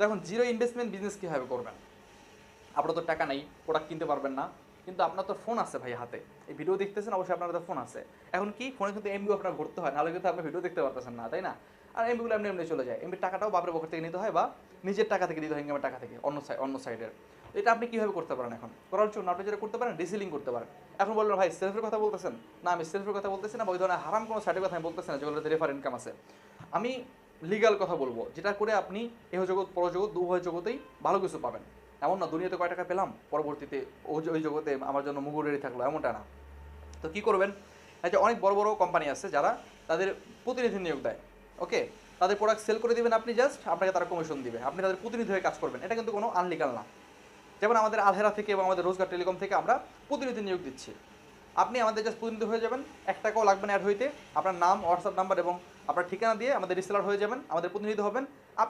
তো এখন zero investment business কীভাবে করবেন? আপনার তো টাকা নেই, প্রোডাক্ট কিনতে পারবেন না, কিন্তু আপনার তো ফোন আছে ভাই হাতে, এই ভিডিও দেখতেছেন, অবশ্যই আপনার তো ফোন আছে। এখন কি ফোনে কিন্তু এমবি আপনার ভরতে হয়, নাহলে কিন্তু আপনি ভিডিও দেখতে পারতেছেন না, তাই না? আর এমবিগুলো এমনি এমনি চলে যায়, এমবির টাকাটাও বাপের পকেট থেকে নিতে হয় বা নিজের টাকা থেকে দিতে হয়, ইনকামের টাকা থেকে, অন্য সাইডের। এটা আপনি কীভাবে করতে পারেন? এখন করার জন্য আপনি যেটা করতে পারেন, রিসেলিং করতে পারেন। এখন বললেন ভাই সেলফের কথা বলতেছেন, না আমি সেলফের কথা বলতেছি না, বা ওই ধরনের হারাম কোনো সাইডের কথা আমি বলতেছি না যেগুলোতে রেফার ইনকাম আছে। আমি লিগাল কথা বলবো, যেটা করে আপনি এহ জগৎ পরজগৎ উভয় জগতেই ভালো কিছু পাবেন। এমন না দুনিয়াতে কয় টাকা পেলাম, পরবর্তীতে ওই জগতে আমার জন্য মুগুর রেডি থাকলো, এমনটা না। তো কী করবেন, এই যে অনেক বড় বড় কোম্পানি আছে যারা তাদের প্রতিনিধি নিয়োগ দেয়, ওকে, তাদের প্রোডাক্ট সেল করে দিবেন আপনি, জাস্ট আপনাকে তারা কমিশন দিবে, আপনি তাদের প্রতিনিধি হয়ে কাজ করবেন। এটা কিন্তু কোনো আনলিগাল না। যেমন আমাদের আলহেরা থেকে এবং আমাদের রোজগার টেলিকম থেকে আমরা প্রতিনিধি নিয়োগ দিচ্ছি। আপনি আমাদের জাস্ট প্রতিনিধি হয়ে যাবেন, 1 টাকাও লাগবে না অ্যাড হইতে। আপনার নাম, হোয়াটসঅ্যাপ নাম্বার এবং আপনার ঠিকানা দিয়ে আমাদের রিসেলার হয়ে যাবেন, আমাদের প্রতিনিধি হবেন। আপনি